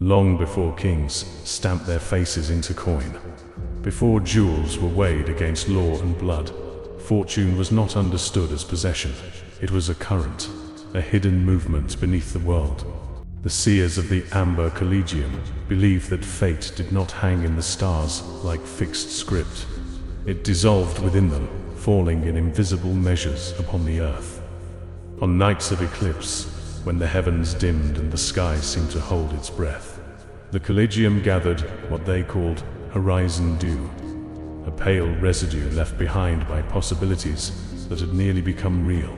long before kings stamped their faces into coin. Before jewels were weighed against law and blood, fortune was not understood as possession. It was a current, a hidden movement beneath the world. The seers of the Amber Collegium believed that fate did not hang in the stars like fixed script. It dissolved within them, falling in invisible measures upon the earth. On nights of eclipse, when the heavens dimmed and the sky seemed to hold its breath, the Collegium gathered what they called horizon dew, a pale residue left behind by possibilities that had nearly become real.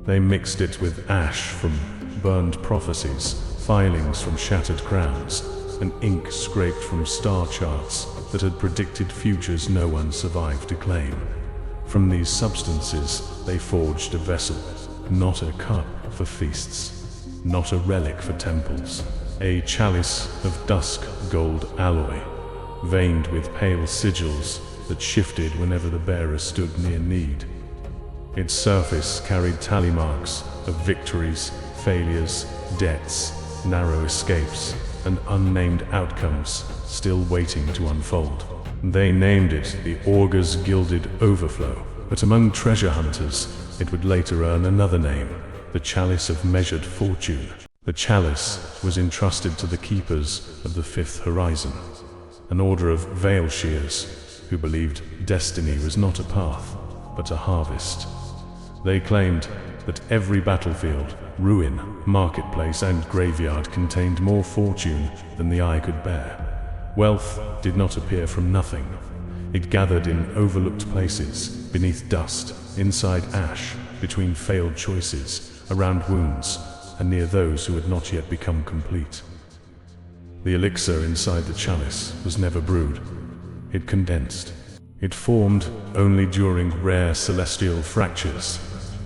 They mixed it with ash from burned prophecies, filings from shattered crowns, and ink scraped from star charts that had predicted futures no one survived to claim. From these substances, they forged a vessel, not a cup for feasts, not a relic for temples, a chalice of dusk-gold alloy, veined with pale sigils that shifted whenever the bearer stood near need. Its surface carried tally marks of victories, failures, debts, narrow escapes, and unnamed outcomes still waiting to unfold. They named it the Augur's Gilded Overflow, but among treasure hunters, it would later earn another name, the Chalice of Measured Fortune. The Chalice was entrusted to the keepers of the Fifth Horizon, an order of veil shears who believed destiny was not a path, but a harvest. They claimed that every battlefield, ruin, marketplace, and graveyard contained more fortune than the eye could bear. Wealth did not appear from nothing. It gathered in overlooked places, beneath dust, inside ash, between failed choices, around wounds, and near those who had not yet become complete. The elixir inside the chalice was never brewed. It condensed. It formed only during rare celestial fractures,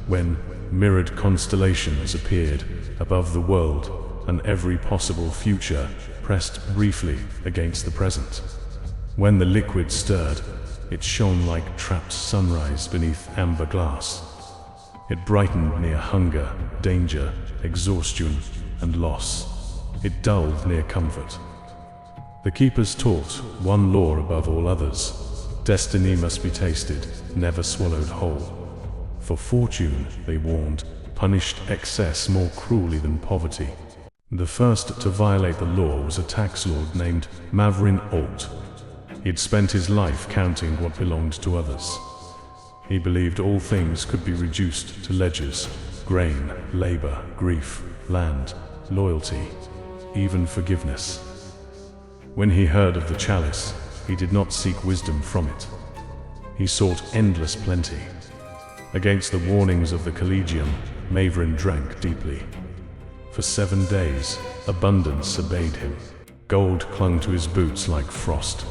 when mirrored constellations appeared above the world and every possible future pressed briefly against the present. When the liquid stirred, it shone like trapped sunrise beneath amber glass. It brightened near hunger, danger, exhaustion, and loss. It dulled near comfort. The keepers taught one law above all others: destiny must be tasted, never swallowed whole. For fortune, they warned, punished excess more cruelly than poverty. The first to violate the law was a tax lord named Mavrin Alt. He'd spent his life counting what belonged to others. He believed all things could be reduced to ledgers: grain, labor, grief, land, loyalty, even forgiveness. When he heard of the chalice, he did not seek wisdom from it. He sought endless plenty. Against the warnings of the Collegium, Mavrin drank deeply. For 7 days, abundance obeyed him. Gold clung to his boots like frost.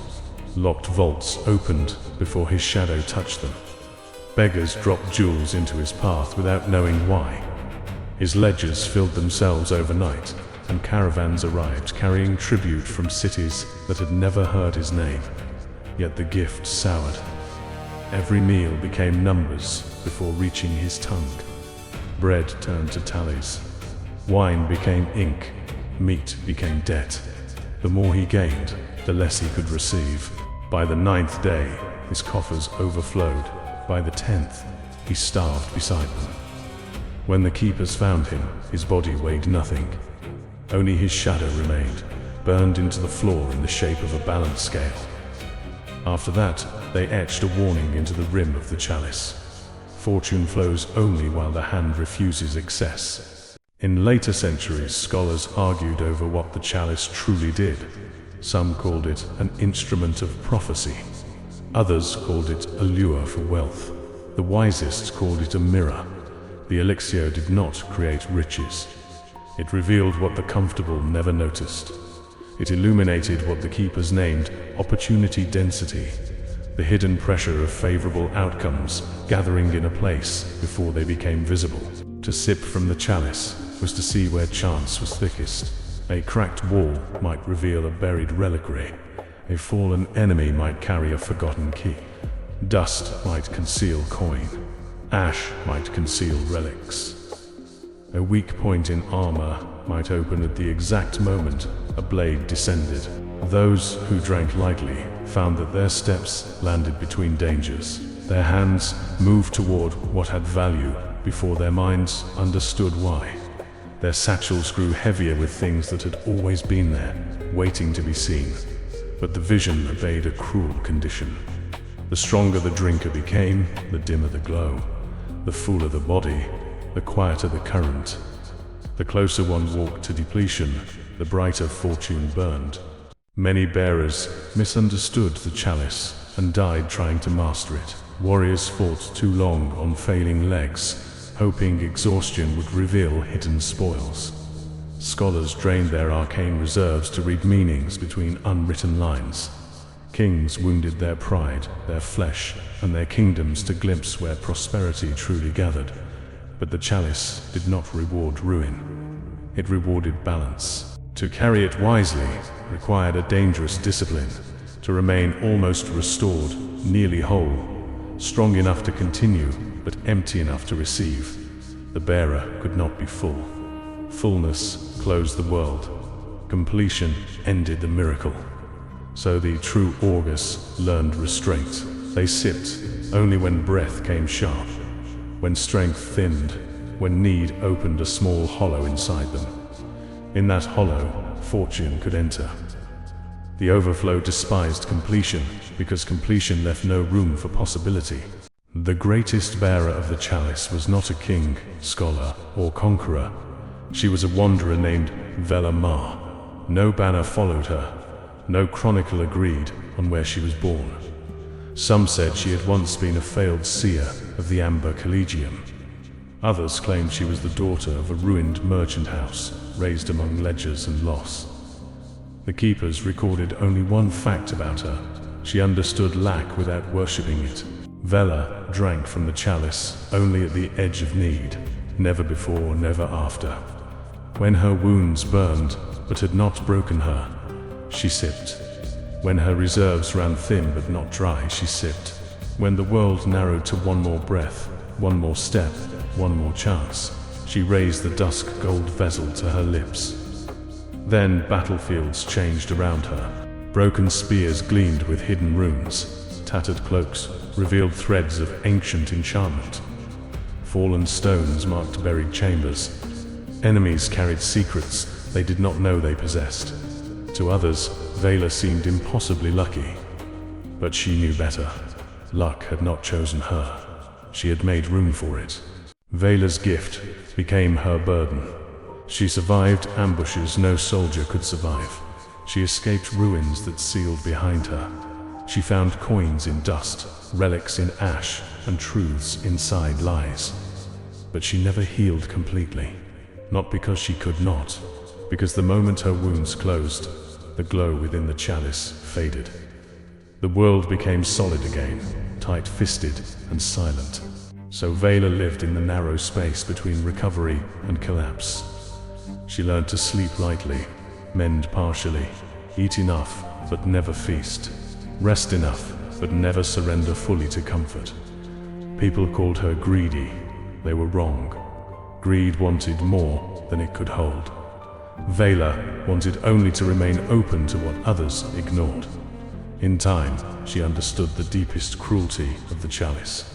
Locked vaults opened before his shadow touched them. Beggars dropped jewels into his path without knowing why. His ledgers filled themselves overnight, and caravans arrived carrying tribute from cities that had never heard his name. Yet the gift soured. Every meal became numbers before reaching his tongue. Bread turned to tallies. Wine became ink. Meat became debt. The more he gained, the less he could receive. By the 9th day, his coffers overflowed. By the 10th, he starved beside them. When the keepers found him, his body weighed nothing. Only his shadow remained, burned into the floor in the shape of a balance scale. After that, they etched a warning into the rim of the chalice. Fortune flows only while the hand refuses excess. In later centuries, scholars argued over what the chalice truly did. Some called it an instrument of prophecy. Others called it a lure for wealth. The wisest called it a mirror. The elixir did not create riches. It revealed what the comfortable never noticed. It illuminated what the keepers named opportunity density, the hidden pressure of favorable outcomes gathering in a place before they became visible. To sip from the chalice was to see where chance was thickest. A cracked wall might reveal a buried reliquary. A fallen enemy might carry a forgotten key. Dust might conceal coin. Ash might conceal relics. A weak point in armor might open at the exact moment a blade descended. Those who drank lightly found that their steps landed between dangers. Their hands moved toward what had value before their minds understood why. Their satchels grew heavier with things that had always been there, waiting to be seen. But the vision obeyed a cruel condition. The stronger the drinker became, the dimmer the glow. The fuller the body, the quieter the current. The closer one walked to depletion, the brighter fortune burned. Many bearers misunderstood the chalice and died trying to master it. Warriors fought too long on failing legs, hoping exhaustion would reveal hidden spoils. Scholars drained their arcane reserves to read meanings between unwritten lines. Kings wounded their pride, their flesh, and their kingdoms to glimpse where prosperity truly gathered. But the chalice did not reward ruin. It rewarded balance. To carry it wisely required a dangerous discipline. To remain almost restored, nearly whole, strong enough to continue, but empty enough to receive. The bearer could not be full. Fullness closed the world. Completion ended the miracle. So the true augurs learned restraint. They sipped only when breath came sharp, when strength thinned, when need opened a small hollow inside them. In that hollow, fortune could enter. The overflow despised completion, because completion left no room for possibility. The greatest bearer of the chalice was not a king, scholar, or conqueror. She was a wanderer named Vaela Marr. No banner followed her. No chronicle agreed on where she was born. Some said she had once been a failed seer of the Amber Collegium. Others claimed she was the daughter of a ruined merchant house, raised among ledgers and loss. The keepers recorded only one fact about her. She understood lack without worshipping it. Vaela drank from the chalice only at the edge of need, never before, never after. When her wounds burned, but had not broken her, she sipped. When her reserves ran thin but not dry, she sipped. When the world narrowed to one more breath, one more step, one more chance, she raised the dusk-gold vessel to her lips. Then battlefields changed around her. Broken spears gleamed with hidden runes. Tattered cloaks revealed threads of ancient enchantment. Fallen stones marked buried chambers. Enemies carried secrets they did not know they possessed. To others, Vaela seemed impossibly lucky. But she knew better. Luck had not chosen her. She had made room for it. Vaela's gift became her burden. She survived ambushes no soldier could survive. She escaped ruins that sealed behind her. She found coins in dust, relics in ash, and truths inside lies. But she never healed completely. Not because she could not, because the moment her wounds closed, the glow within the chalice faded. The world became solid again, tight-fisted and silent. So Vaela lived in the narrow space between recovery and collapse. She learned to sleep lightly, mend partially, eat enough but never feast, rest enough but never surrender fully to comfort. People called her greedy. They were wrong. Greed wanted more than it could hold. Vaela wanted only to remain open to what others ignored. In time, she understood the deepest cruelty of the chalice.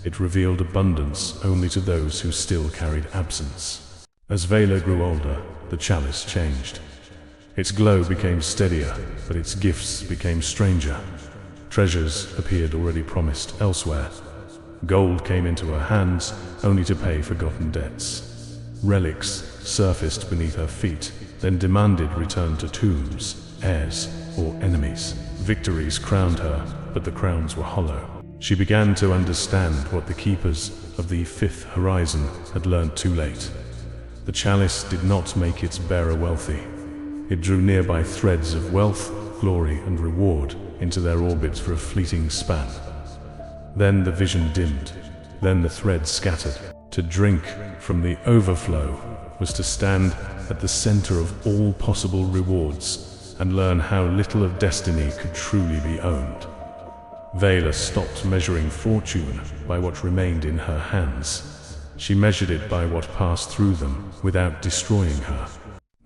It revealed abundance only to those who still carried absence. As Vaela grew older, the chalice changed. Its glow became steadier, but its gifts became stranger. Treasures appeared already promised elsewhere. Gold came into her hands, only to pay forgotten debts. Relics surfaced beneath her feet, then demanded return to tombs, heirs, or enemies. Victories crowned her, but the crowns were hollow. She began to understand what the keepers of the fifth horizon had learned too late. The chalice did not make its bearer wealthy. It drew nearby threads of wealth, glory, and reward into their orbits for a fleeting span. Then the vision dimmed. Then the threads scattered. To drink from the overflow was to stand at the center of all possible rewards and learn how little of destiny could truly be owned. Vaela stopped measuring fortune by what remained in her hands. She measured it by what passed through them without destroying her.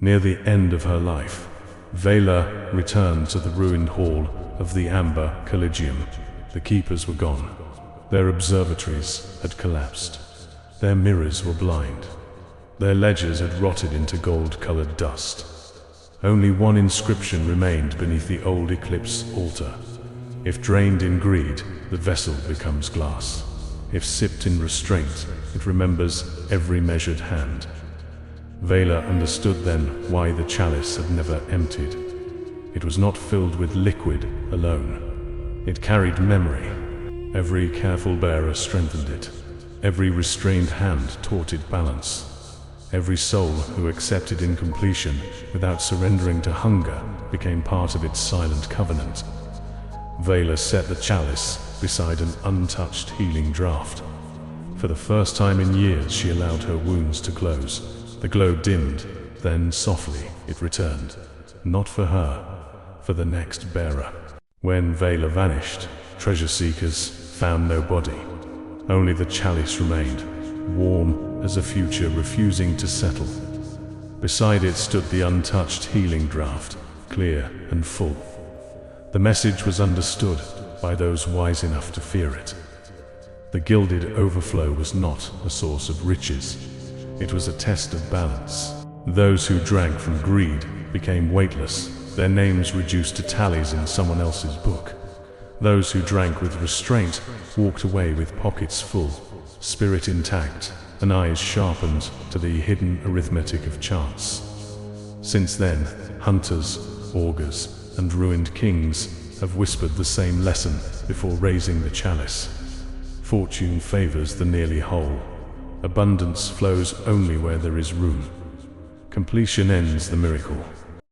Near the end of her life, Vaela returned to the ruined hall of the Amber Collegium. The keepers were gone. Their observatories had collapsed. Their mirrors were blind. Their ledgers had rotted into gold-colored dust. Only one inscription remained beneath the old eclipse altar. If drained in greed, the vessel becomes glass. If sipped in restraint, it remembers every measured hand. Vaela understood then why the chalice had never emptied. It was not filled with liquid alone. It carried memory. Every careful bearer strengthened it. Every restrained hand taught it balance. Every soul who accepted incompletion without surrendering to hunger became part of its silent covenant. Vaela set the chalice beside an untouched healing draught. For the first time in years, she allowed her wounds to close. The glow dimmed, then softly it returned. Not for her, for the next bearer. When Vaela vanished, treasure seekers found no body. Only the chalice remained, warm as a future refusing to settle. Beside it stood the untouched healing draught, clear and full. The message was understood by those wise enough to fear it. The Gilded Overflow was not a source of riches. It was a test of balance. Those who drank from greed became weightless, their names reduced to tallies in someone else's book. Those who drank with restraint walked away with pockets full, spirit intact, and eyes sharpened to the hidden arithmetic of chance. Since then, hunters, augurs, and ruined kings have whispered the same lesson before raising the chalice. Fortune favors the nearly whole. Abundance flows only where there is room. Completion ends the miracle.